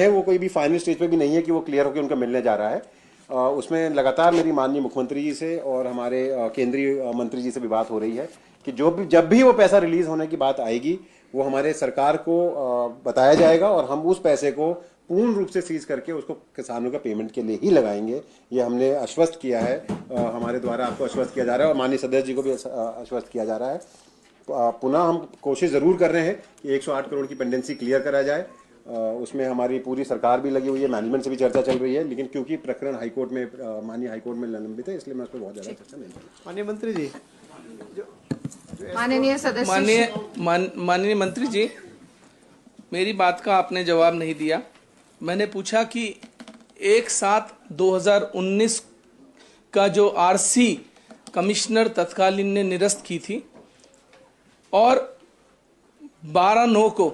है वो कोई भी फाइनल स्टेज पे भी नहीं है कि वो क्लियर होकर उनका मिलने जा रहा है। उसमें लगातार मेरी माननीय मुख्यमंत्री जी से और हमारे केंद्रीय मंत्री जी से भी बात हो रही है कि जब भी वो पैसा रिलीज होने की बात आएगी वो हमारे सरकार को बताया जाएगा और हम उस पैसे को पूर्ण रूप से सीज करके उसको किसानों का पेमेंट के लिए ही लगाएंगे। ये हमने आश्वस्त किया है, हमारे द्वारा आपको आश्वस्त किया जा रहा है और माननीय सदस्य जी को भी आश्वस्त किया जा रहा है। पुनः हम कोशिश जरूर कर रहे हैं कि 108 करोड़ की पेंडेंसी क्लियर करा जाए। उसमें हमारी पूरी सरकार भी लगी हुई है, मैनेजमेंट से भी चर्चा चल रही है, लेकिन क्योंकि प्रकरण हाईकोर्ट में माननीय हाईकोर्ट में लंबित है इसलिए मैं उस पर बहुत ज्यादा चर्चा नहीं करूँगा। माननीय मंत्री जी, माननीय सदस्य, माननीय मंत्री जी, मेरी बात का आपने जवाब नहीं दिया। मैंने पूछा कि 1/7/2019 का जो आरसी कमिश्नर तत्कालीन ने निरस्त की थी और 12/9 को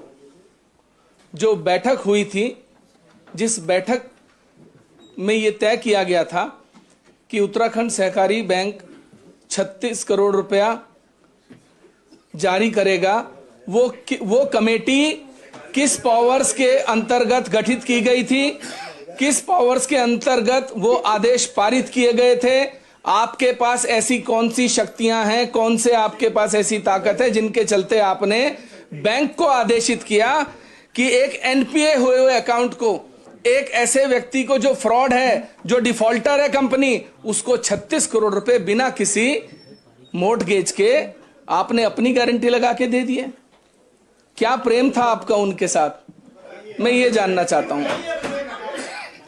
जो बैठक हुई थी, जिस बैठक में ये तय किया गया था कि उत्तराखंड सहकारी बैंक 36 करोड़ रुपया जारी करेगा, वो कमेटी किस पावर्स के अंतर्गत गठित की गई थी, किस पावर्स के अंतर्गत वो आदेश पारित किए गए थे? आपके पास ऐसी कौन सी शक्तियां हैं, कौन से आपके पास ऐसी ताकत है जिनके चलते आपने बैंक को आदेशित किया कि एक एनपीए हुए हुए अकाउंट को, एक ऐसे व्यक्ति को जो फ्रॉड है, जो डिफॉल्टर है कंपनी, उसको 36 करोड़ रुपए बिना किसी मोर्टगेज के आपने अपनी गारंटी लगा के दे दिए? क्या प्रेम था आपका उनके साथ? मैं ये जानना चाहता हूं।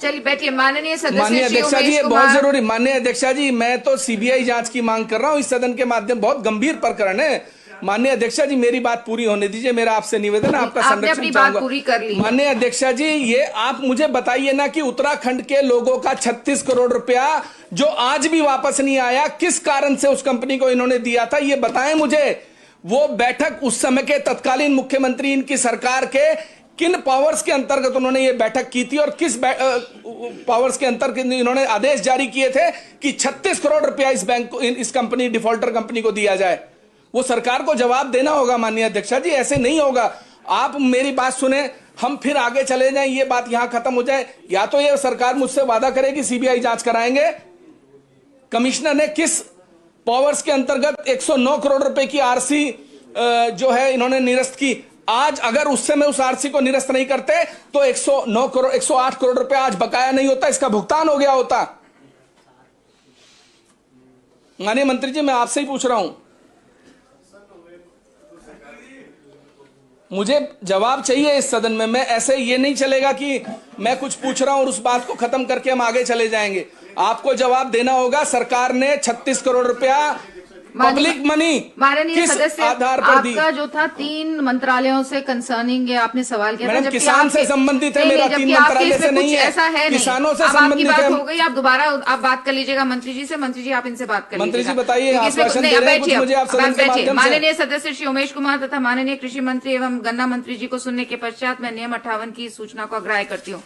चलिए बैठिए। माननीय सदस्य, माननीय अध्यक्षा जी, ये बहुत जरूरी। माननीय अध्यक्षा जी, मैं तो सीबीआई जांच की मांग कर रहा हूं इस सदन के माध्यम। बहुत गंभीर प्रकरण है। माननीय अध्यक्षा जी, मेरी बात पूरी होने दीजिए। मेरा आपसे निवेदन है, आपका संरक्षण चाहूंगा। पूरी कर ली। माननीय अध्यक्षा जी, ये आप मुझे बताइए ना कि उत्तराखंड के लोगों का 36 करोड़ रुपया जो आज भी वापस नहीं आया, किस कारण से उस कंपनी को इन्होंने दिया था, ये बताएं मुझे। वो बैठक उस समय के तत्कालीन मुख्यमंत्री इनकी सरकार के किन पावर्स के अंतर्गत उन्होंने ये बैठक की थी और किस पावर्स के अंतर्गत इन्होंने आदेश जारी किए थे कि 36 करोड़ रुपया इस बैंक को, इस कंपनी, डिफॉल्टर कंपनी को दिया जाए? वो सरकार को जवाब देना होगा माननीय अध्यक्षा जी, ऐसे नहीं होगा। आप मेरी बात सुने, हम फिर आगे चले जाएं, ये बात यहां खत्म हो जाए। या तो ये सरकार मुझसे वादा करेगी सीबीआई जांच कराएंगे, कमिश्नर ने किस पावर्स के अंतर्गत 109 करोड़ रुपए की आरसी जो है इन्होंने निरस्त की। आज अगर उस समय उस आरसी को निरस्त नहीं करते तो 108 करोड़ रुपए आज बकाया नहीं होता, इसका भुगतान हो गया होता। माननीय मंत्री जी, मैं आपसे ही पूछ रहा हूं, मुझे जवाब चाहिए इस सदन में। मैं ऐसे ये नहीं चलेगा कि मैं कुछ पूछ रहा हूं और उस बात को खत्म करके हम आगे चले जाएंगे। आपको जवाब देना होगा। सरकार ने 36 करोड़ रुपया पब्लिक मनी माननीय सदस्य, आधार पर दी? आपका जो था 3 मंत्रालयों से कंसर्निंग आपने सवाल किया था, जबकि किसान से संबंधित है, मेरा 3 मंत्रालय से नहीं है, ऐसा है किसानों से संबंधित है। बात हो गई, आप दोबारा आप बात कर लीजिएगा मंत्री जी से। मंत्री जी, आप इनसे बात कर मंत्री जी बताइए, आश्वासन दे रहे हैं कुछ मुझे आप सदन के माध्यम से। माननीय सदस्य श्री उमेश कुमार तथा माननीय कृषि मंत्री एवं गन्ना मंत्री जी को सुनने के पश्चात मैं नियम 58 की सूचना को अग्राह्य करती हूँ।